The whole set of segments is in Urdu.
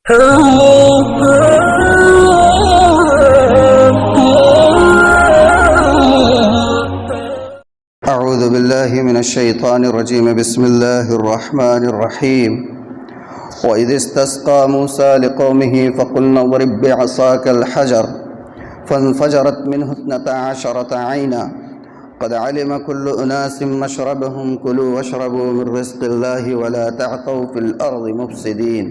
اعوذ باللہ من الشیطان الرجیم بسم اللہ الرحمن الرحیم وَإِذِ اسْتَسْقَىٰ مُوسَىٰ لِقَوْمِهِ فَقُلْنَا اضْرِب بِّعَصَاكَ الْحَجَرَ فَانْفَجَرَتْ مِنْهُ اثْنَتَا عَشْرَةَ عَيْنًا قَدْ عَلِمَ كُلُّ أُنَاسٍ مَّشْرَبَهُمْ كُلُوا وَاشْرَبُوا مِن رِّزْقِ اللَّهِ وَلَا تَعْثَوْا فِي الْأَرْضِ مُفْسِدِينَ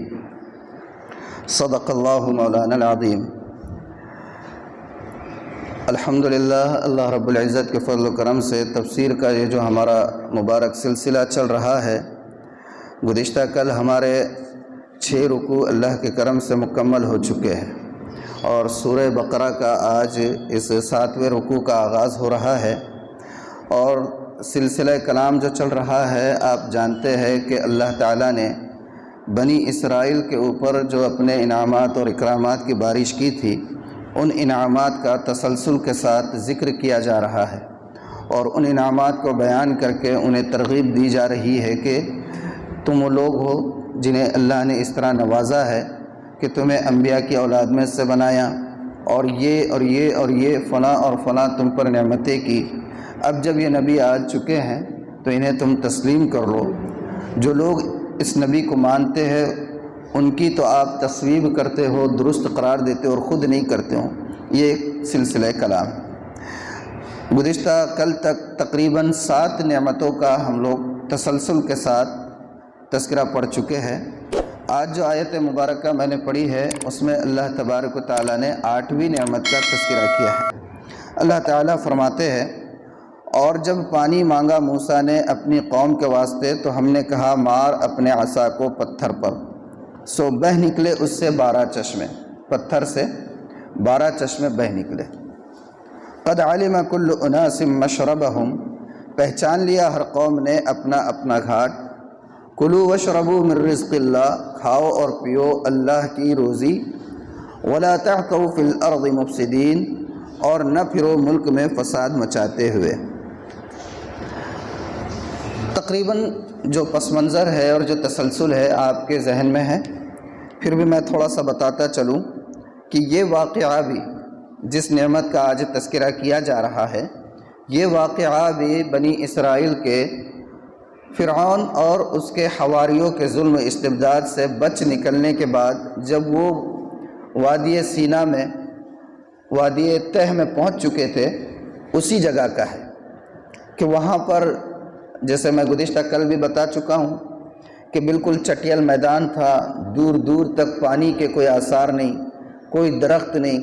صدق اللہ مولانا العظیم۔ الحمدللہ، اللہ رب العزت کے فضل و کرم سے تفسیر کا یہ جو ہمارا مبارک سلسلہ چل رہا ہے، گزشتہ کل ہمارے 6 رکوع اللہ کے کرم سے مکمل ہو چکے ہیں، اور سورہ بقرہ کا آج اس 7ویں رکوع کا آغاز ہو رہا ہے۔ اور سلسلہ کلام جو چل رہا ہے، آپ جانتے ہیں کہ اللہ تعالیٰ نے بنی اسرائیل کے اوپر جو اپنے انعامات اور اکرامات کی بارش کی تھی، ان انعامات کا تسلسل کے ساتھ ذکر کیا جا رہا ہے، اور ان انعامات کو بیان کر کے انہیں ترغیب دی جا رہی ہے کہ تم وہ لوگ ہو جنہیں اللہ نے اس طرح نوازا ہے کہ تمہیں انبیاء کی اولاد میں سے بنایا، اور یہ اور یہ اور یہ فلاں اور فلاں تم پر نعمتیں کی۔ اب جب یہ نبی آ چکے ہیں تو انہیں تم تسلیم کر لو۔ جو لوگ اس نبی کو مانتے ہیں ان کی تو آپ تصویب کرتے ہو، درست قرار دیتے ہو، اور خود نہیں کرتے ہو۔ یہ ایک سلسلہ کلام۔ گزشتہ کل تک تقریباً 7 نعمتوں کا ہم لوگ تسلسل کے ساتھ تذکرہ پڑھ چکے ہیں۔ آج جو آیت مبارکہ میں نے پڑھی ہے، اس میں اللہ تبارک و تعالیٰ نے 8ویں نعمت کا تذکرہ کیا ہے۔ اللہ تعالیٰ فرماتے ہیں، اور جب پانی مانگا موسیٰ نے اپنی قوم کے واسطے تو ہم نے کہا مار اپنے عصا کو پتھر پر، سو بہہ نکلے اس سے 12 چشمے، پتھر سے 12 چشمے بہہ نکلے۔ قد علم کل اناس مشربہم، پہچان لیا ہر قوم نے اپنا اپنا گھاٹ۔ کلوا واشربوا من رزق اللہ، کھاؤ اور پیو اللہ کی روزی۔ ولا تعثوا فی الارض مفسدین، اور نہ پھرو ملک میں فساد مچاتے ہوئے۔ تقریباً جو پس منظر ہے اور جو تسلسل ہے آپ کے ذہن میں ہے، پھر بھی میں تھوڑا سا بتاتا چلوں کہ یہ واقعہ بھی جس نعمت کا آج تذکرہ کیا جا رہا ہے، یہ واقعہ بھی بنی اسرائیل کے فرعون اور اس کے حواریوں کے ظلم و استبداد سے بچ نکلنے کے بعد جب وہ وادی سینا میں، وادی تہ میں پہنچ چکے تھے، اسی جگہ کا ہے کہ وہاں پر جیسے میں گزشتہ کل بھی بتا چکا ہوں کہ بالکل چٹیل میدان تھا، دور دور تک پانی کے کوئی آثار نہیں، کوئی درخت نہیں،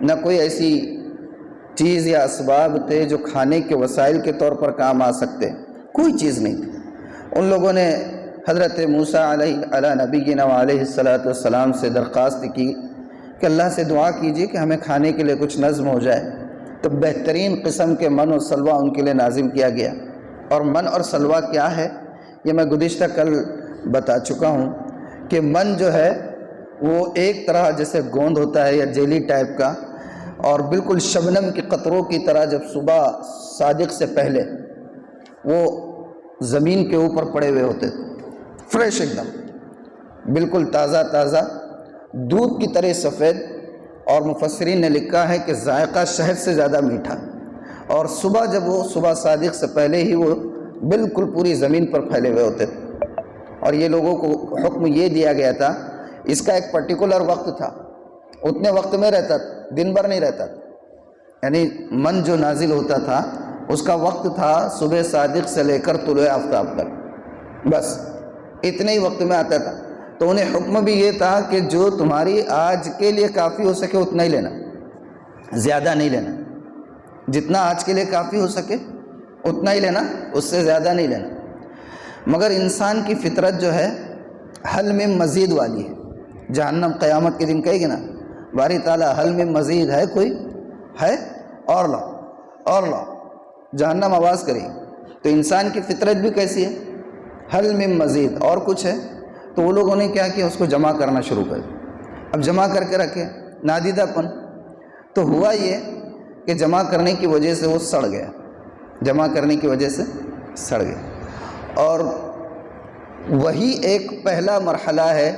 نہ کوئی ایسی چیز یا اسباب تھے جو کھانے کے وسائل کے طور پر کام آ سکتے، کوئی چیز نہیں تھی۔ ان لوگوں نے حضرت موسیٰ علیہ نبینا علیہ السلام سے درخواست کی کہ اللہ سے دعا کیجیے کہ ہمیں کھانے کے لیے کچھ نظم ہو جائے، تو بہترین قسم کے من و سلوہ ان کے لیے نازم کیا گیا۔ اور من اور سلوہ کیا ہے یہ میں گزشتہ کل بتا چکا ہوں کہ من جو ہے وہ ایک طرح جیسے گوند ہوتا ہے یا جیلی ٹائپ کا، اور بالکل شبنم کے قطروں کی طرح جب صبح صادق سے پہلے وہ زمین کے اوپر پڑے ہوئے ہوتے، فریش ایک دم، بالکل تازہ تازہ، دودھ کی طرح سفید، اور مفسرین نے لکھا ہے کہ ذائقہ شہد سے زیادہ میٹھا۔ اور صبح جب وہ صبح صادق سے پہلے ہی وہ بالکل پوری زمین پر پھیلے ہوئے ہوتے تھے، اور یہ لوگوں کو حکم یہ دیا گیا تھا، اس کا ایک پرٹیکولر وقت تھا، اتنے وقت میں رہتا تھا، دن بھر نہیں رہتا تھا، یعنی من جو نازل ہوتا تھا اس کا وقت تھا صبح صادق سے لے کر طلوع آفتاب تک، بس اتنے ہی وقت میں آتا تھا۔ تو انہیں حکم بھی یہ تھا کہ جو تمہاری آج کے لیے کافی ہو سکے اتنا ہی لینا، زیادہ نہیں لینا، جتنا آج کے لیے کافی ہو سکے اتنا ہی لینا، اس سے زیادہ نہیں لینا۔ مگر انسان کی فطرت جو ہے حل میں مزید والی ہے۔ جہنم قیامت کے دن کہے گی نا، باری تعالیٰ حل میں مزید ہے، کوئی ہے، اور لاؤ اور لاؤ، جہنم آواز کرے گی۔ تو انسان کی فطرت بھی کیسی ہے، حل میں مزید، اور کچھ ہے۔ تو وہ لوگوں نے کیا کیا، اس کو جمع کرنا شروع کر دیا۔ اب جمع کر کے رکھے، نادیدہ پن۔ تو ہوا یہ کہ جمع کرنے کی وجہ سے وہ سڑ گیا، جمع کرنے کی وجہ سے سڑ گیا۔ اور وہی ایک پہلا مرحلہ ہے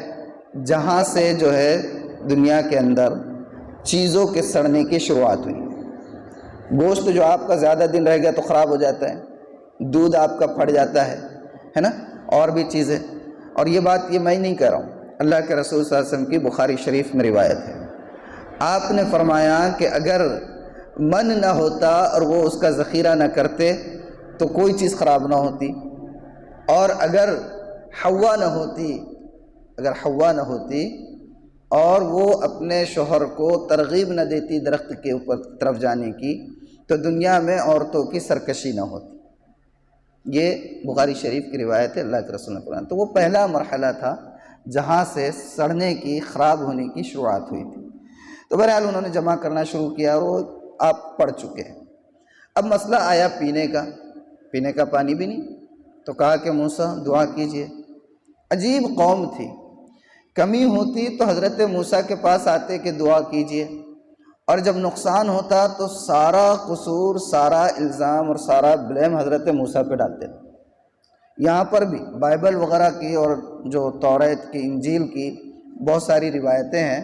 جہاں سے جو ہے دنیا کے اندر چیزوں کے سڑنے کی شروعات ہوئی۔ گوشت جو آپ کا زیادہ دن رہ گیا تو خراب ہو جاتا ہے، دودھ آپ کا پھٹ جاتا ہے نا، اور بھی چیزیں۔ اور یہ بات یہ میں نہیں کہہ رہا ہوں، اللہ کے رسول صلی اللہ علیہ وسلم کی بخاری شریف میں روایت ہے۔ آپ نے فرمایا کہ اگر من نہ ہوتا اور وہ اس کا ذخیرہ نہ کرتے تو کوئی چیز خراب نہ ہوتی، اور اگر حوا نہ ہوتی اور وہ اپنے شوہر کو ترغیب نہ دیتی درخت کے اوپر طرف جانے کی تو دنیا میں عورتوں کی سرکشی نہ ہوتی۔ یہ بخاری شریف کی روایت ہے، اللہ کے رسول نے فرمایا۔ تو وہ پہلا مرحلہ تھا جہاں سے سڑنے کی، خراب ہونے کی شروعات ہوئی تھی۔ تو بہرحال انہوں نے جمع کرنا شروع کیا اور وہ آپ پڑھ چکے ہیں۔ اب مسئلہ آیا پینے کا پانی بھی نہیں، تو کہا کہ موسیٰ دعا کیجئے۔ عجیب قوم تھی، کمی ہوتی تو حضرت موسیٰ کے پاس آتے کہ دعا کیجئے، اور جب نقصان ہوتا تو سارا قصور، سارا الزام اور سارا بلیم حضرت موسیٰ پہ ڈالتے تھے۔ یہاں پر بھی بائبل وغیرہ کی اور جو توریت کی، انجیل کی بہت ساری روایتیں ہیں،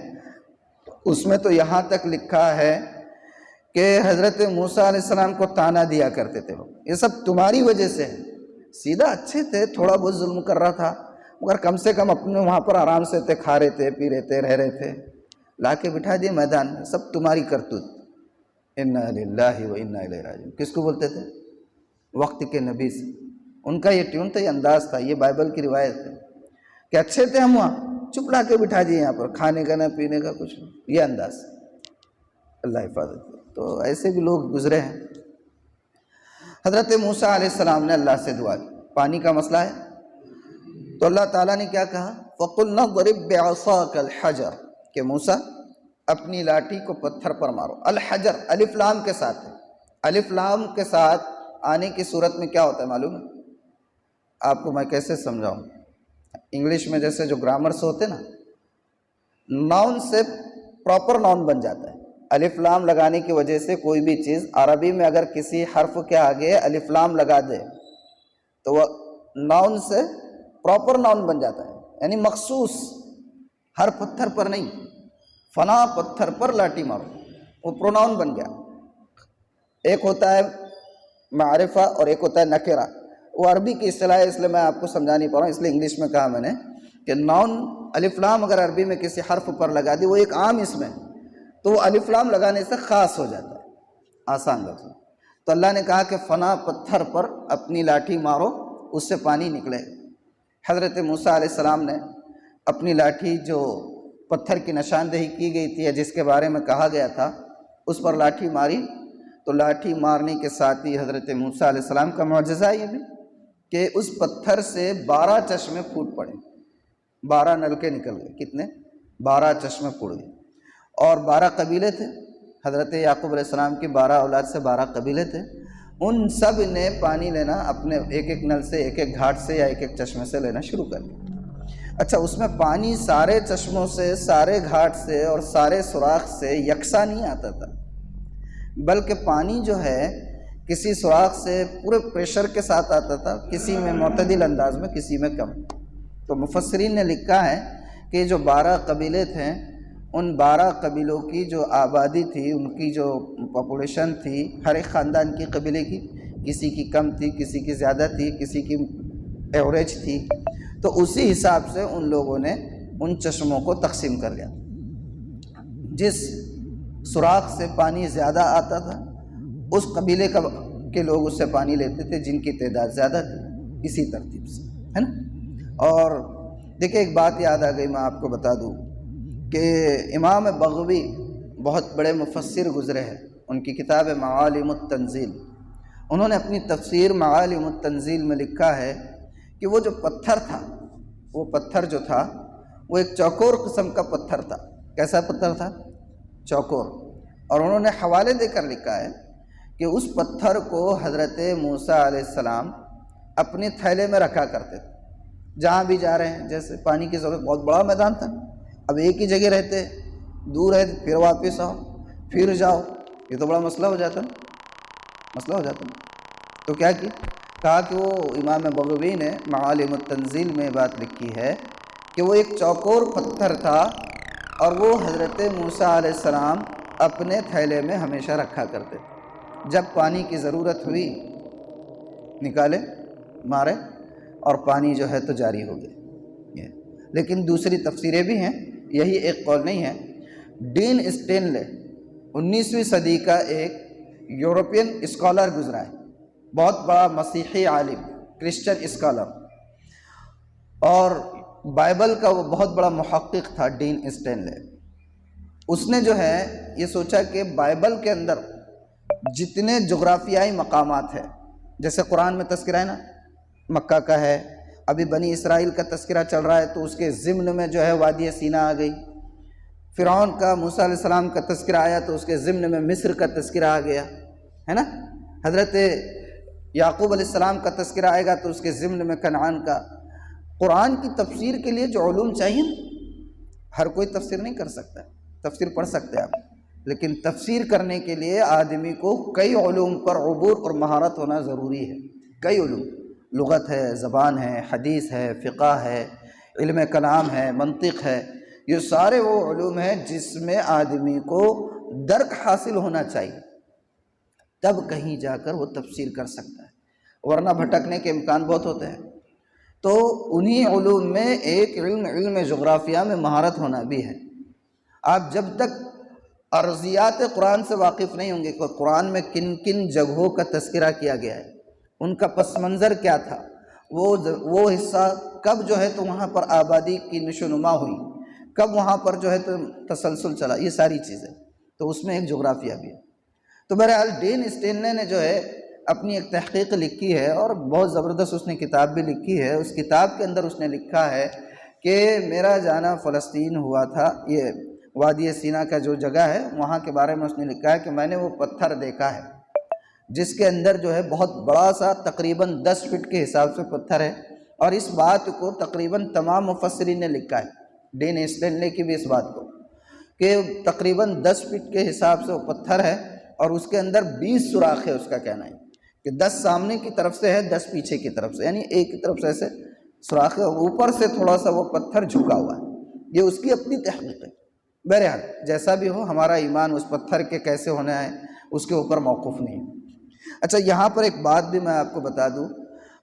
اس میں تو یہاں تک لکھا ہے کہ حضرت موسیٰ علیہ السلام کو طعنہ دیا کرتے تھے لوگ، یہ سب تمہاری وجہ سے ہے۔ سیدھا اچھے تھے، تھوڑا بہت ظلم کر رہا تھا مگر کم سے کم اپنے وہاں پر آرام سے تھے، کھا رہے تھے، پی رہے تھے، رہ رہے تھے، لا کے بٹھا دیے میدان میں، سب تمہاری کرتوت۔ انا للہ و انا الیہ راجعون کس کو بولتے تھے؟ وقت کے نبی سے۔ ان کا یہ ٹیون تھا، یہ انداز تھا، یہ بائبل کی روایت ہے کہ اچھے تھے ہم وہاں، چپ لا کے بٹھا دیے یہاں پر، کھانے کا نہ پینے کا کچھ نہیں، یہ انداز۔ اللہ حفاظت کرے۔ تو ایسے بھی لوگ گزرے ہیں۔ حضرت موسیٰ علیہ السلام نے اللہ سے دعا کی، پانی کا مسئلہ ہے تو اللہ تعالیٰ نے کیا کہا؟ فَقُلْنَا ضَرِبْ بِعَصَاكَ الْحَجَرَ، کہ موسیٰ اپنی لاٹھی کو پتھر پر مارو۔ الحجر الف لام کے ساتھ ہے، الف لام کے ساتھ آنے کی صورت میں کیا ہوتا ہے معلوم ہے آپ کو؟ میں کیسے سمجھاؤں؟ انگلش میں جیسے جو گرامرس ہوتے نا، ناؤن سے پراپر ناؤن بن جاتا ہے۔ الف لام لگانے کی وجہ سے کوئی بھی چیز عربی میں اگر کسی حرف کے آگے الف لام لگا دے تو وہ ناؤن سے پراپر ناؤن بن جاتا ہے، یعنی مخصوص، ہر پتھر پر نہیں، فلاں پتھر پر لاٹھی مارو، وہ پروناؤن بن گیا۔ ایک ہوتا ہے معرفہ اور ایک ہوتا ہے نکرہ، وہ عربی کی اصطلاح ہے، اس لیے میں آپ کو سمجھا نہیں پا رہا ہوں، اس لیے انگلش میں کہا میں نے کہ ناؤن الف لام اگر عربی میں کسی حرف پر لگا دی، وہ ایک عام اسم ہے تو وہ الف لام لگانے سے خاص ہو جاتا ہے، آسان لفظ۔ تو اللہ نے کہا کہ فلاں پتھر پر اپنی لاٹھی مارو، اس سے پانی نکلے۔ حضرت موسیٰ علیہ السلام نے اپنی لاٹھی، جو پتھر کی نشاندہی کی گئی تھی جس کے بارے میں کہا گیا تھا، اس پر لاٹھی ماری، تو لاٹھی مارنے کے ساتھ ہی حضرت موسیٰ علیہ السلام کا معجزہ یہ بھی کہ اس پتھر سے 12 چشمے پھوٹ پڑے، 12 نلکے نکل گئے۔ کتنے؟ 12 چشمے پھوٹ گئے۔ اور 12 قبیلے تھے، حضرت یعقوب علیہ السلام کی 12 اولاد سے 12 قبیلے تھے، ان سب نے پانی لینا اپنے ایک ایک نل سے، ایک ایک گھاٹ سے یا ایک ایک چشمے سے لینا شروع کر دیا۔ اچھا، اس میں پانی سارے چشموں سے، سارے گھاٹ سے اور سارے سوراخ سے یکساں نہیں آتا تھا، بلکہ پانی جو ہے کسی سوراخ سے پورے پریشر کے ساتھ آتا تھا، کسی میں معتدل انداز میں، کسی میں کم۔ تو مفسرین نے لکھا ہے کہ جو 12 قبیلے تھے، ان 12 قبیلوں کی جو آبادی تھی، ان کی جو پاپولیشن تھی، ہر ایک خاندان کی، قبیلے کی، کسی کی کم تھی، کسی کی زیادہ تھی، کسی کی ایوریج تھی، تو اسی حساب سے ان لوگوں نے ان چشموں کو تقسیم کر لیا۔ جس سوراخ سے پانی زیادہ آتا تھا اس قبیلے کے لوگ اس سے پانی لیتے تھے جن کی تعداد زیادہ تھی، اسی ترتیب سے، ہے نا۔ اور دیکھیں ایک بات یاد آ گئی، میں آپ کو بتا دوں کہ امام بغوی بہت بڑے مفسر گزرے ہیں، ان کی کتاب ہے معالم التنزیل، انہوں نے اپنی تفسیر معالم التنزیل میں لکھا ہے کہ وہ جو پتھر تھا، وہ پتھر جو تھا وہ ایک چوکور قسم کا پتھر تھا۔ کیسا پتھر تھا؟ چوکور۔ اور انہوں نے حوالے دے کر لکھا ہے کہ اس پتھر کو حضرت موسیٰ علیہ السلام اپنے تھیلے میں رکھا کرتے تھے، جہاں بھی جا رہے ہیں، جیسے پانی کی ضرورت، بہت بڑا میدان تھا، اب ایک ہی جگہ رہتے، دور ہے پھر واپس آؤ پھر جاؤ، یہ تو بڑا مسئلہ ہو جاتا نا، تو کیا کہا کہ وہ امام بغوی نے معالم التنزیل میں بات لکھی ہے کہ وہ ایک چوکور پتھر تھا اور وہ حضرت موسیٰ علیہ السلام اپنے تھیلے میں ہمیشہ رکھا کرتے تھے، جب پانی کی ضرورت ہوئی نکالے مارے اور پانی جو ہے تو جاری ہو گیا۔ لیکن دوسری تفسیریں بھی ہیں، یہی ایک قول نہیں ہے۔ ڈین اسٹینلے 19ویں صدی کا ایک یورپین اسکالر گزرا ہے، بہت بڑا مسیحی عالم، کرسچن اسکالر، اور بائبل کا وہ بہت بڑا محقق تھا ڈین اسٹینلے۔ اس نے جو ہے یہ سوچا کہ بائبل کے اندر جتنے جغرافیائی مقامات ہیں، جیسے قرآن میں تذکرہ ہے نا مکہ کا ہے، ابھی بنی اسرائیل کا تذکرہ چل رہا ہے تو اس کے ضمن میں جو ہے وادی سینا آ گئی، فرعون کا موسیٰ علیہ السلام کا تذکرہ آیا تو اس کے ضمن میں مصر کا تذکرہ آ گیا ہے نا، حضرت یعقوب علیہ السلام کا تذکرہ آئے گا تو اس کے ضمن میں کنعان کا۔ قرآن کی تفسیر کے لیے جو علوم چاہیے نا، ہر کوئی تفسیر نہیں کر سکتا، تفسیر پڑھ سکتے ہیں آپ، لیکن تفسیر کرنے کے لیے آدمی کو کئی علوم پر عبور اور مہارت ہونا ضروری ہے۔ کئی علوم، لغت ہے، زبان ہے، حدیث ہے، فقہ ہے، علم کلام ہے، منطق ہے، یہ سارے وہ علوم ہیں جس میں آدمی کو درک حاصل ہونا چاہیے، تب کہیں جا کر وہ تفسیر کر سکتا ہے، ورنہ بھٹکنے کے امکان بہت ہوتے ہیں۔ تو انہی علوم میں ایک علم جغرافیہ میں مہارت ہونا بھی ہے۔ آپ جب تک ارضیات قرآن سے واقف نہیں ہوں گے کہ قرآن میں کن کن جگہوں کا تذکرہ کیا گیا ہے، ان کا پس منظر کیا تھا، وہ حصہ کب جو ہے تو وہاں پر آبادی کی نشو نما ہوئی، کب وہاں پر جو ہے تو تسلسل چلا، یہ ساری چیزیں، تو اس میں ایک جغرافیہ بھی ہے۔ تو بہرحال ڈین اسٹینلے نے جو ہے اپنی ایک تحقیق لکھی ہے اور بہت زبردست اس نے کتاب بھی لکھی ہے۔ اس کتاب کے اندر اس نے لکھا ہے کہ میرا جانا فلسطین ہوا تھا، یہ وادی سینا کا جو جگہ ہے وہاں کے بارے میں اس نے لکھا ہے کہ میں نے وہ پتھر دیکھا ہے جس کے اندر جو ہے بہت بڑا سا تقریباً 10 فٹ کے حساب سے پتھر ہے، اور اس بات کو تقریباً تمام مفسرین نے لکھا ہے، ڈین اسٹینلے کی بھی اس بات کو، کہ تقریباً 10 فٹ کے حساب سے وہ پتھر ہے اور اس کے اندر 20 سوراخ ہے۔ اس کا کہنا ہے کہ 10 سامنے کی طرف سے ہے، 10 پیچھے کی طرف سے، یعنی ایک کی طرف سے ایسے سوراخ ہے، اوپر سے تھوڑا سا وہ پتھر جھکا ہوا ہے۔ یہ اس کی اپنی تحقیق ہے۔ بہرحال جیسا بھی ہو، ہمارا ایمان اس پتھر کے کیسے ہونا ہے اس کے اوپر موقف نہیں ہے۔ اچھا، یہاں پر ایک بات بھی میں آپ کو بتا دوں،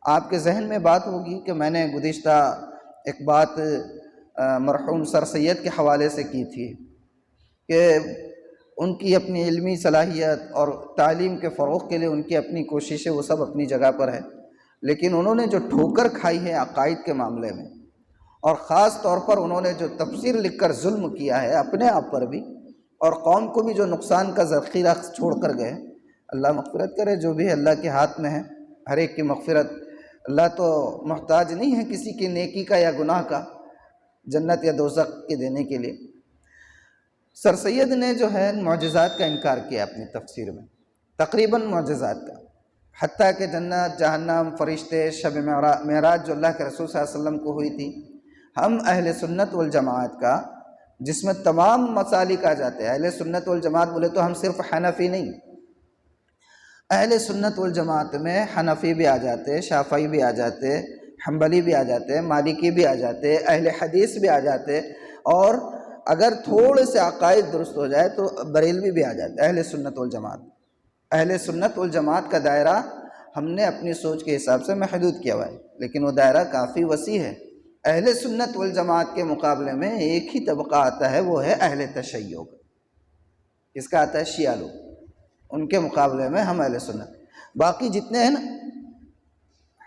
آپ کے ذہن میں بات ہوگی کہ میں نے گزشتہ ایک بات مرحوم سر سید کے حوالے سے کی تھی کہ ان کی اپنی علمی صلاحیت اور تعلیم کے فروغ کے لیے ان کی اپنی کوششیں وہ سب اپنی جگہ پر ہے، لیکن انہوں نے جو ٹھوکر کھائی ہے عقائد کے معاملے میں، اور خاص طور پر انہوں نے جو تفسیر لکھ کر ظلم کیا ہے اپنے آپ پر بھی اور قوم کو بھی، جو نقصان کا ذخیرہ چھوڑ کر گئے، اللہ مغفرت کرے، جو بھی اللہ کے ہاتھ میں ہے، ہر ایک کی مغفرت۔ اللہ تو محتاج نہیں ہے کسی کی نیکی کا یا گناہ کا جنت یا دوزخ کے دینے کے لیے۔ سر سید نے جو ہے معجزات کا انکار کیا اپنی تفسیر میں، تقریباً معجزات کا، حتیٰ کہ جنت، جہنم، فرشتے، شب معراج جو اللہ کے رسول صلی اللہ علیہ وسلم کو ہوئی تھی۔ ہم اہل سنت والجماعت کا، جس میں تمام مسالک آ جاتے ہیں، اہل سنت والجماعت بولے تو ہم صرف حنفی نہیں، اہل سنت والجماعت میں حنفی بھی آ جاتے، شافعی بھی آ جاتے، حنبلی بھی آ جاتے، مالکی بھی آ جاتے، اہل حدیث بھی آ جاتے، اور اگر تھوڑے سے عقائد درست ہو جائے تو بریلوی بھی آ جاتے۔ اہل سنت والجماعت، اہل سنت والجماعت کا دائرہ ہم نے اپنی سوچ کے حساب سے محدود کیا ہوا ہے، لیکن وہ دائرہ کافی وسیع ہے۔ اہل سنت والجماعت کے مقابلے میں ایک ہی طبقہ آتا ہے، وہ ہے اہل تشیع۔ اس کا آتا ہے شیعہ لوگ، ان کے مقابلے میں ہم اہل سنت۔ باقی جتنے ہیں نا،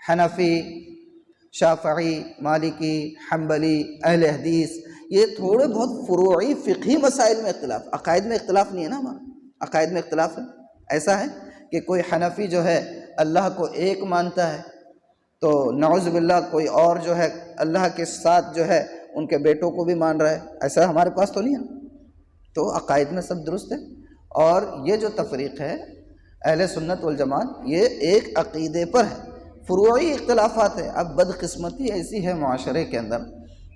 حنفی، شافعی، مالکی، حنبلی، اہل حدیث، یہ تھوڑے بہت فروعی فقہی مسائل میں اختلاف، عقائد میں اختلاف نہیں ہے نا ہمارا، عقائد میں اختلاف ہے۔ ایسا ہے کہ کوئی حنفی جو ہے اللہ کو ایک مانتا ہے، تو نعوذ باللہ کوئی اور جو ہے اللہ کے ساتھ جو ہے ان کے بیٹوں کو بھی مان رہا ہے، ایسا ہمارے پاس تو نہیں ہے۔ تو عقائد میں سب درست ہے، اور یہ جو تفریق ہے اہل سنت والجماعت، یہ ایک عقیدے پر ہے، فروعی اختلافات ہے۔ اب بدقسمتی ایسی ہے معاشرے کے اندر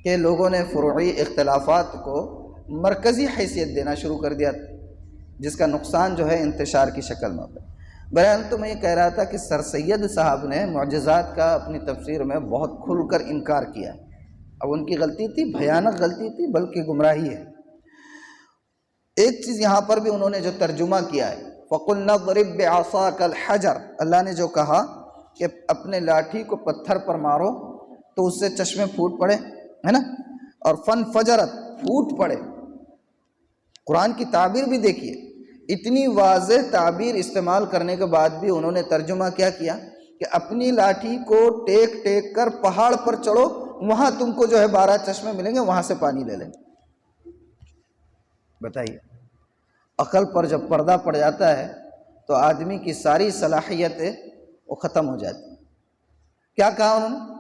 کہ لوگوں نے فروعی اختلافات کو مرکزی حیثیت دینا شروع کر دیا، جس کا نقصان جو ہے انتشار کی شکل میں ہوتا ہے۔ بہرحال تو میں یہ کہہ رہا تھا کہ سر سید صاحب نے معجزات کا اپنی تفسیر میں بہت کھل کر انکار کیا ہے، اب ان کی غلطی تھی، بھیانک غلطی تھی، بلکہ گمراہی ہے۔ ایک چیز یہاں پر بھی انہوں نے جو ترجمہ کیا ہے، فَقُلْنَا اضْرِبْ بِعَصَاكَ الْحَجَرَ، اللہ نے جو کہا کہ اپنے لاٹھی کو پتھر پر مارو تو اس سے چشمے پھوٹ پڑے، ہے نا، اور فَانْفَجَرَتْ، پھوٹ پڑے۔ قرآن کی تعبیر بھی دیکھیے، اتنی واضح تعبیر استعمال کرنے کے بعد بھی انہوں نے ترجمہ کیا کیا کہ اپنی لاٹھی کو ٹیک ٹیک کر پہاڑ پر چڑھو، وہاں تم کو جو ہے 12 چشمے ملیں گے، وہاں سے پانی لے لیں۔ بتائیے، عقل پر جب پردہ پڑ جاتا ہے تو آدمی کی ساری صلاحیتیں وہ ختم ہو جاتی ہیں۔ کیا کہا انہوں نے؟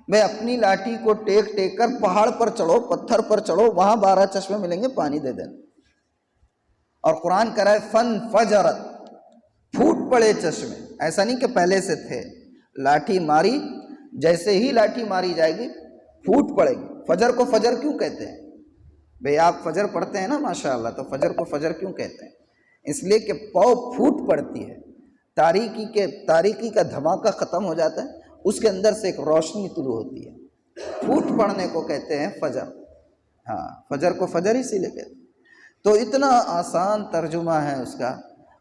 میں اپنی لاٹھی کو ٹیک ٹیک کر پہاڑ پر چڑھو، پتھر پر چڑھو، وہاں 12 چشمے ملیں گے، پانی دے دینا۔ اور قرآن کہہ رہا ہے فَانْفَجَرَتْ، پھوٹ پڑے چشمے، ایسا نہیں کہ پہلے سے تھے، لاٹھی ماری، جیسے ہی لاٹھی ماری جائے گی پھوٹ پڑے گی۔ فجر کو فجر کیوں کہتے ہیں بھئی؟ آپ فجر پڑھتے ہیں نا ماشاءاللہ، تو فجر کو فجر کیوں کہتے ہیں؟ اس لیے کہ پاؤ پھوٹ پڑتی ہے، تاریکی کا دھماکہ ختم ہو جاتا ہے، اس کے اندر سے ایک روشنی طلوع ہوتی ہے، پھوٹ پڑنے کو کہتے ہیں فجر۔ ہاں، فجر کو فجر اسی لیے کہتے ہیں۔ تو اتنا آسان ترجمہ ہے اس کا،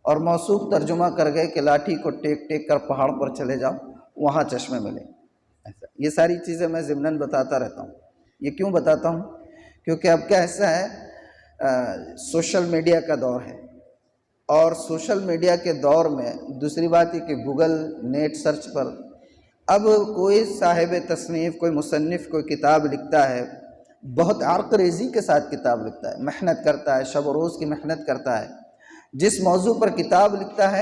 اور موثوق ترجمہ کر گئے کہ لاٹھی کو ٹیک ٹیک کر پہاڑ پر چلے جاؤ، وہاں چشمے ملیں۔ ایسا یہ ساری چیزیں میں ضمناً بتاتا رہتا ہوں۔ یہ کیوں بتاتا ہوں؟ کیونکہ اب کیا ایسا ہے، سوشل میڈیا کا دور ہے، اور سوشل میڈیا کے دور میں دوسری بات یہ کہ گوگل نیٹ سرچ پر اب کوئی صاحب تصنیف، کوئی مصنف کوئی کتاب لکھتا ہے، بہت عرق ریزی کے ساتھ کتاب لکھتا ہے، محنت کرتا ہے، شب و روز کی محنت کرتا ہے۔ جس موضوع پر کتاب لکھتا ہے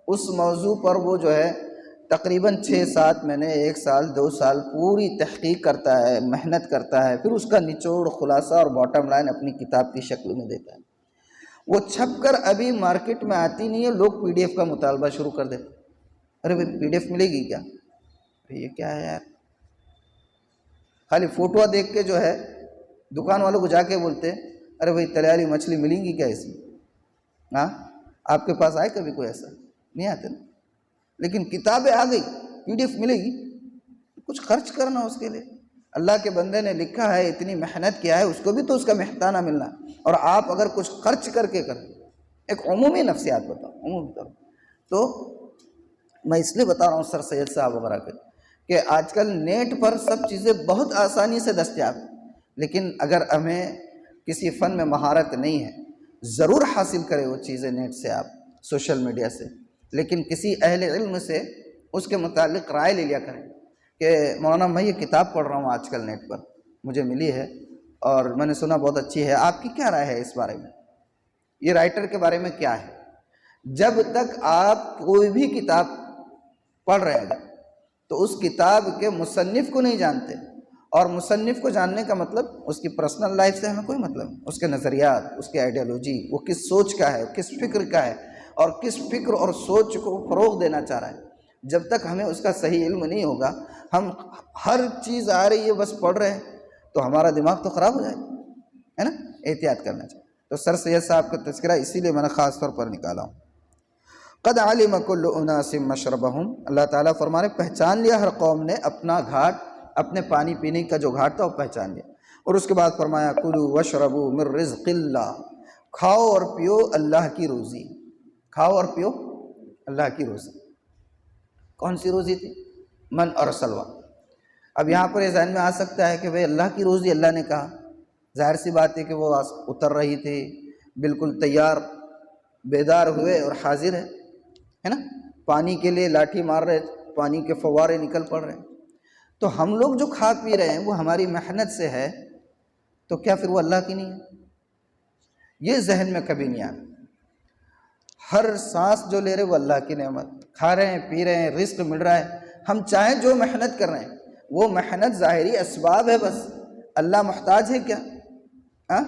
اس موضوع پر وہ جو ہے تقریباً 6-7 مہینے، 1 سال، 2 سال پوری تحقیق کرتا ہے، محنت کرتا ہے، پھر اس کا نچوڑ، خلاصہ اور باٹم لائن اپنی کتاب کی شکل میں دیتا ہے۔ وہ چھپ کر ابھی مارکیٹ میں آتی نہیں ہے، لوگ PDF کا مطالبہ شروع کر دیتے۔ ارے بھئی PDF ملے گی کیا؟ یہ کیا ہے یار؟ خالی فوٹو دیکھ کے جو ہے دکان والوں کو جا کے بولتے ارے بھئی تلے والی مچھلی ملیں گی کیا اس میں؟ ہاں، آپ کے پاس آئے کبھی کوئی ایسا؟ نہیں آتے نا۔ لیکن کتابیں آ گئی، PDF ملے گی، کچھ خرچ کرنا اس کے لیے۔ اللہ کے بندے نے لکھا ہے، اتنی محنت کیا ہے، اس کو بھی تو اس کا محتانہ ملنا، اور آپ اگر کچھ خرچ کر کے کریں۔ ایک عمومی نفسیات بتاؤ، عمومی طور تو میں اس لیے بتا رہا ہوں سر سید صاحب وغیرہ کے کہ آج کل نیٹ پر سب چیزیں بہت آسانی سے دستیاب ہیں، لیکن اگر ہمیں کسی فن میں مہارت نہیں ہے، ضرور حاصل کرے وہ چیزیں نیٹ سے، آپ سوشل میڈیا سے، لیکن کسی اہل علم سے اس کے متعلق رائے لے لیا کریں کہ مولانا میں یہ کتاب پڑھ رہا ہوں آج کل نیٹ پر، مجھے ملی ہے اور میں نے سنا بہت اچھی ہے، آپ کی کیا رائے ہے اس بارے میں؟ یہ رائٹر کے بارے میں کیا ہے؟ جب تک آپ کوئی بھی کتاب پڑھ رہے ہیں تو اس کتاب کے مصنف کو نہیں جانتے، اور مصنف کو جاننے کا مطلب اس کی پرسنل لائف سے ہمیں کوئی مطلب نہیں، اس کے نظریات، اس کے آئیڈیالوجی، وہ کس سوچ کا ہے، کس فکر کا ہے، اور کس فکر اور سوچ کو فروغ دینا چاہ رہا ہے۔ جب تک ہمیں اس کا صحیح علم نہیں ہوگا، ہم ہر چیز آ رہی ہے بس پڑھ رہے ہیں، تو ہمارا دماغ تو خراب ہو جائے گا، ہے نا؟ احتیاط کرنا چاہیے۔ تو سر سید صاحب کا تذکرہ اسی لیے میں نے خاص طور پر نکالا ہوں۔ قد علم کل اناس مشربہم، اللہ تعالیٰ فرما رہے پہچان لیا ہر قوم نے اپنا گھاٹ، اپنے پانی پینے کا جو گھاٹ تھا وہ پہچان لیا۔ اور اس کے بعد فرمایا کلوا واشربوا من رزق اللہ، کھاؤ اور پیو اللہ کی روزی، کھاؤ اور پیو اللہ کی روزی۔ کون سی روزی تھی؟ من اور سلوہ۔ اب یہاں پر یہ ذہن میں آ سکتا ہے کہ بھئی اللہ کی روزی اللہ نے کہا، ظاہر سی بات ہے کہ وہ اتر رہی تھی، بالکل تیار بیدار ہوئے اور حاضر ہے نا، پانی کے لیے لاٹھی مار رہے، پانی کے فوارے نکل پڑ رہے ہیں۔ تو ہم لوگ جو کھا پی رہے ہیں وہ ہماری محنت سے ہے، تو کیا پھر وہ اللہ کی نہیں ہے؟ یہ ذہن میں کبھی نہیں آتا۔ ہر سانس جو لے رہے وہ اللہ کی نعمت، کھا رہے ہیں، پی رہے ہیں، رزق مل رہا ہے، ہم چاہیں جو محنت کر رہے ہیں وہ محنت ظاہری اسباب ہے، بس اللہ محتاج ہے کیا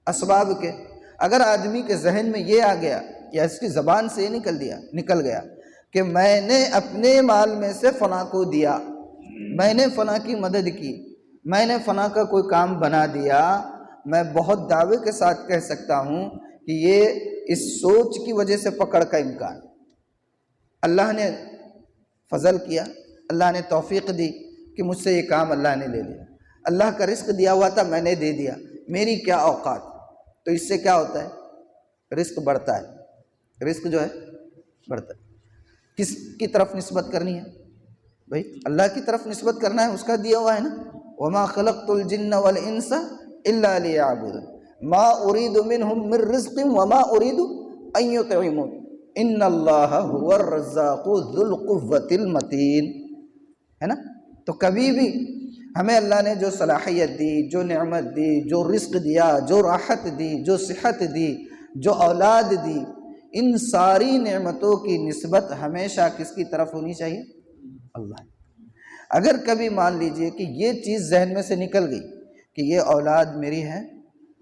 اسباب کے؟ اگر آدمی کے ذہن میں یہ آ گیا یا اس کی زبان سے یہ نکل گیا کہ میں نے اپنے مال میں سے فلاں کو دیا، میں نے فلاں کی مدد کی، میں نے فلاں کا کوئی کام بنا دیا، میں بہت دعوے کے ساتھ کہہ سکتا ہوں کہ یہ اس سوچ کی وجہ سے پکڑ کا امکان، اللہ نے فضل کیا، اللہ نے توفیق دی کہ مجھ سے یہ کام اللہ نے لے لیا۔ اللہ کا رزق دیا ہوا تھا میں نے دے دیا، میری کیا اوقات. تو اس سے کیا ہوتا ہے؟ رزق بڑھتا ہے، رزق جو ہے بڑھتا ہے. کس کی طرف نسبت کرنی ہے بھائی؟ اللہ کی طرف نسبت کرنا ہے، اس کا دیا ہوا ہے نا. وما خلقت الجن والانس الا لیعبدون ما اريد منهم من رزق وما اريد ان يطعمون ان اللہ هو الرزاق ذو القوة المتین، ہے نا. تو کبھی بھی ہمیں اللہ نے جو صلاحیت دی، جو نعمت دی، جو رزق دیا، جو راحت دی، جو صحت دی، جو اولاد دی، ان ساری نعمتوں کی نسبت ہمیشہ کس کی طرف ہونی چاہیے؟ اللہ. اگر کبھی مان لیجئے کہ یہ چیز ذہن میں سے نکل گئی کہ یہ اولاد میری ہے،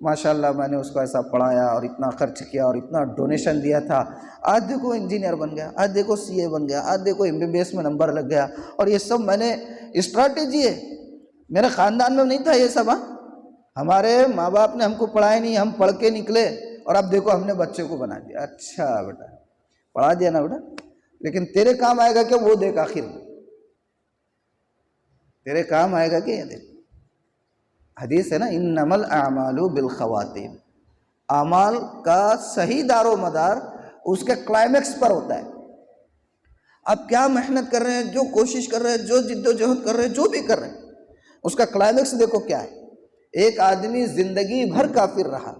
ماشاءاللہ میں نے اس کو ایسا پڑھایا اور اتنا خرچ کیا اور اتنا ڈونیشن دیا تھا، آج دیکھو انجینئر بن گیا، آج دیکھو سی اے بن گیا، آج دیکھو MBBS میں نمبر لگ گیا، اور یہ سب میں نے اسٹریٹجی ہے، میرے خاندان میں نہیں تھا یہ سب. ہمارے ماں باپ نے ہم کو پڑھایا نہیں، ہم پڑھ کے نکلے اور اب دیکھو ہم نے بچے کو بنا دیا. اچھا بیٹا پڑھا دیا نا بیٹا، لیکن تیرے کام آئے گا کہ وہ دیکھ، آخر میں تیرے کام آئے گا کہ یہ دیکھ. حدیث ہے نا انما الاعمال بالخواتیم، اعمال کا صحیح دار و مدار اس کے کلائمیکس پر ہوتا ہے. آپ کیا محنت کر رہے ہیں، جو کوشش کر رہے ہیں، جو جد و جہد کر رہے ہیں، جو بھی کر رہے ہیں، اس کا کلائمیکس دیکھو کیا ہے. ایک آدمی زندگی بھر کافر رہا،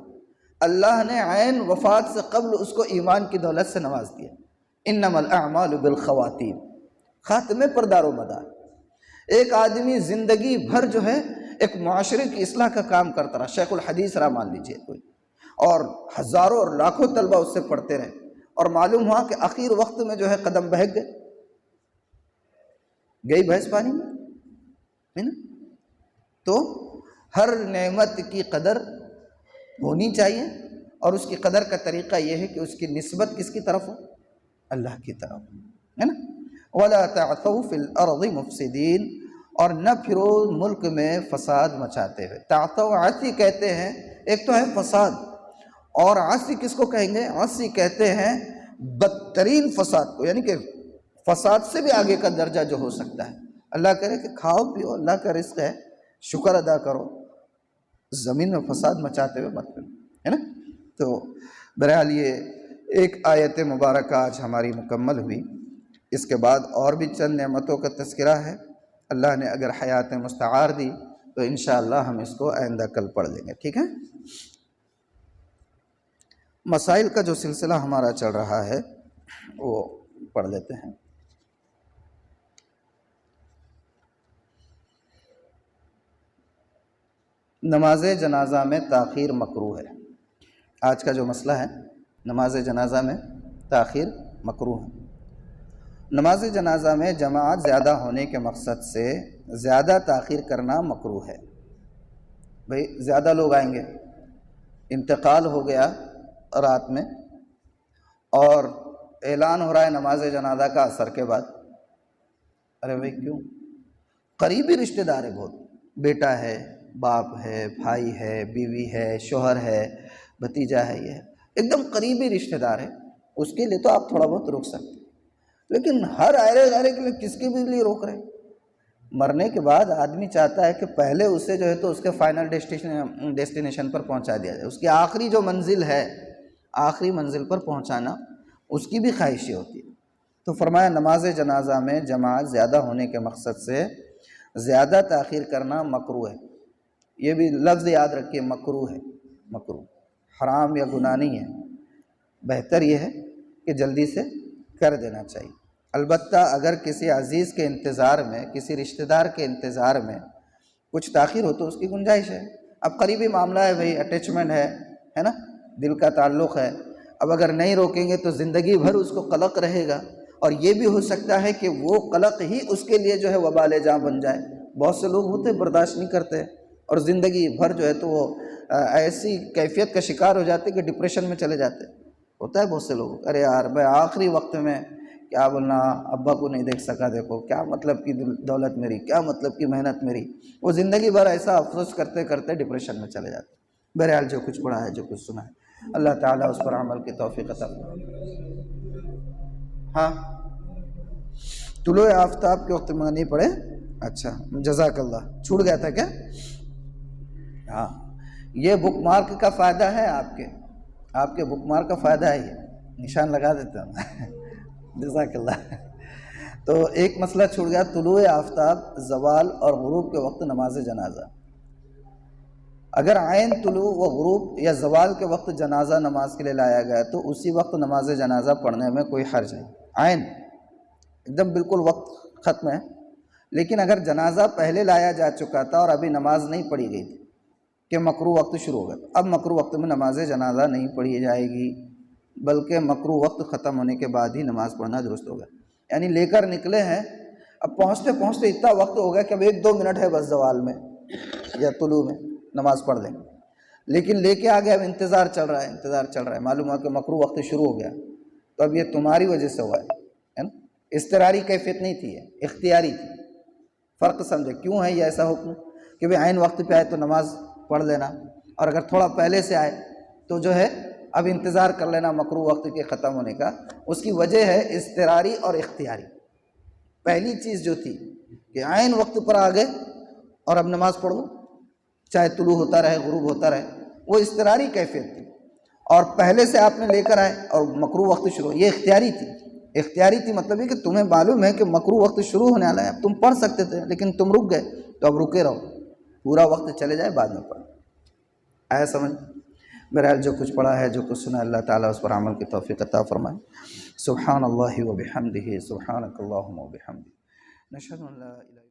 اللہ نے عین وفات سے قبل اس کو ایمان کی دولت سے نواز دیا. انما الاعمال بالخواتیم، خاتمے پر دار و مدار. ایک آدمی زندگی بھر جو ہے ایک معاشرے کی اصلاح کا کام کرتا رہا، شیخ الحدیث رہا مان لیجیے کوئی، اور ہزاروں اور لاکھوں طلبہ اس سے پڑھتے رہے، اور معلوم ہوا کہ آخر وقت میں جو ہے قدم بہک گئے، گئی بھینس پانی میں، ہے نا. تو ہر نعمت کی قدر ہونی چاہیے، اور اس کی قدر کا طریقہ یہ ہے کہ اس کی نسبت کس کی طرف ہو؟ اللہ کی طرف، ہے نا. وَلَا تَعْثَوْا فِي الْأَرْضِ مُفْسِدِينَ، اور نہ پھرو ملک میں فساد مچاتے ہوئے. تعثوا عاصی کہتے ہیں، ایک تو ہے فساد، اور عاصی کس کو کہیں گے؟ عاصی کہتے ہیں بدترین فساد کو، یعنی کہ فساد سے بھی آگے کا درجہ جو ہو سکتا ہے. اللہ کرے کہ کھاؤ پیو، اللہ کا رزق ہے، شکر ادا کرو، زمین میں فساد مچاتے ہوئے مت کرو، ہے نا. تو بہرحال یہ ایک آیت مبارکہ آج ہماری مکمل ہوئی. اس کے بعد اور بھی چند نعمتوں کا تذکرہ ہے. اللہ نے اگر حیات مستعار دی تو انشاءاللہ ہم اس کو آئندہ کل پڑھ لیں گے، ٹھیک ہے. مسائل کا جو سلسلہ ہمارا چل رہا ہے وہ پڑھ لیتے ہیں. نماز جنازہ میں تاخیر مکروہ ہے. آج کا جو مسئلہ ہے، نماز جنازہ میں تاخیر مکروہ ہے. نماز جنازہ میں جماعت زیادہ ہونے کے مقصد سے زیادہ تاخیر کرنا مکروہ ہے. بھئی زیادہ لوگ آئیں گے، انتقال ہو گیا رات میں، اور اعلان ہو رہا ہے نماز جنازہ کا عصر کے بعد. ارے بھئی کیوں؟ قریبی رشتہ دار ہے، بہت بیٹا ہے، باپ ہے، بھائی ہے، بیوی ہے، شوہر ہے، بھتیجا ہے، یہ ایک دم قریبی رشتہ دار ہے، اس کے لیے تو آپ تھوڑا بہت روک سکتے ہیں. لیکن ہر آئرے غیرے کے لیے کس کے بھی لیے روک رہے ہیں؟ مرنے کے بعد آدمی چاہتا ہے کہ پہلے اسے جو ہے تو اس کے فائنل ڈیسٹینیشن پر پہنچا دیا جائے، اس کی آخری جو منزل ہے، آخری منزل پر پہنچانا اس کی بھی خواہشی ہوتی ہے. تو فرمایا نماز جنازہ میں جماعت زیادہ ہونے کے مقصد سے زیادہ تاخیر کرنا مکروہ ہے. یہ بھی لفظ یاد رکھیے، مکروہ ہے، مکروہ، حرام یا گناہ نہیں ہے. بہتر یہ ہے کہ جلدی سے کر دینا چاہیے. البتہ اگر کسی عزیز کے انتظار میں، کسی رشتہ دار کے انتظار میں کچھ تاخیر ہو تو اس کی گنجائش ہے. اب قریبی معاملہ ہے بھئی، اٹیچمنٹ ہے نا، دل کا تعلق ہے. اب اگر نہیں روکیں گے تو زندگی بھر اس کو قلق رہے گا، اور یہ بھی ہو سکتا ہے کہ وہ قلق ہی اس کے لیے جو ہے وبال جاں بن جائے. بہت سے لوگ ہوتے برداشت نہیں کرتے اور زندگی بھر جو ہے تو وہ ایسی کیفیت کا شکار ہو جاتے کہ ڈپریشن میں چلے جاتے. ہوتا ہے بہت سے لوگ، ارے یار میں آخری وقت میں کیا بولنا، ابا کو نہیں دیکھ سکا، دیکھو کیا مطلب کی دولت میری، کیا مطلب کی محنت میری. وہ زندگی بھر ایسا افسوس کرتے کرتے ڈپریشن میں چلے جاتے. بہرحال جو کچھ پڑھا ہے، جو کچھ سنا ہے، اللہ تعالیٰ اس پر عمل کی توفیق عطا فرمائے. ہاں طلوع آفتاب کے وقت میں نہیں پڑھے؟ اچھا جزاک اللہ، چھوٹ گیا تھا کیا؟ ہاں یہ بک مارک کا فائدہ ہے، آپ کے بک مارک کا فائدہ ہے، یہ نشان لگا دیتا ہوں جزاک اللہ۔ تو ایک مسئلہ چھوڑ گیا، طلوع آفتاب، زوال اور غروب کے وقت نماز جنازہ۔ اگر عین طلوع و غروب یا زوال کے وقت جنازہ نماز کے لیے لایا گیا تو اسی وقت نماز جنازہ پڑھنے میں کوئی حرج نہیں، عین ایک دم بالکل وقت ختم ہے۔ لیکن اگر جنازہ پہلے لایا جا چکا تھا اور ابھی نماز نہیں پڑھی گئی تھی کہ مکروہ وقت شروع ہو گیا، تو اب مکروہ وقت میں نماز جنازہ نہیں پڑھی جائے گی، بلکہ مکروہ وقت ختم ہونے کے بعد ہی نماز پڑھنا درست ہوگا۔ یعنی لے کر نکلے ہیں، اب پہنچتے پہنچتے اتنا وقت ہو گیا کہ اب 1-2 منٹ ہے بس زوال میں یا طلوع میں نماز پڑھ لیں، لیکن لے کے آگے اب انتظار چل رہا ہے، معلوم ہوا کہ مکروہ وقت شروع ہو گیا، تو اب یہ تمہاری وجہ سے ہوا ہے نا، اضطراری کیفیت نہیں تھی، یہ اختیاری تھی۔ فرق سمجھے کیوں ہے یہ ایسا حکم کہ بھئی عین وقت پہ آئے تو نماز پڑھ لینا، اور اگر تھوڑا پہلے سے آئے تو جو ہے اب انتظار کر لینا مکروہ وقت کے ختم ہونے کا۔ اس کی وجہ ہے اضطراری اور اختیاری۔ پہلی چیز جو تھی کہ عین وقت پر آ گئے اور اب نماز پڑھ لو، چاہے طلوع ہوتا رہے غروب ہوتا رہے، وہ اضطراری کیفیت تھی، اور پہلے سے آپ نے لے کر آئے اور مکروہ وقت شروع، یہ اختیاری تھی۔ اختیاری تھی مطلب یہ کہ تمہیں معلوم ہے کہ مکروہ وقت شروع ہونے والا ہے، اب تم پڑھ سکتے تھے لیکن تم رک گئے، تو اب رکے رہو، پورا وقت چلے جائے بعد میں پڑھ۔ آیا سمجھ؟ بہرحال جو کچھ پڑھا ہے، جو کچھ سنا، اللہ تعالیٰ اس پر عمل کی توفیق عطا فرمائے۔ سبحان اللہ و بحمدہ، سبحانک اللہم و بحمدک، نشہد ان لا الہ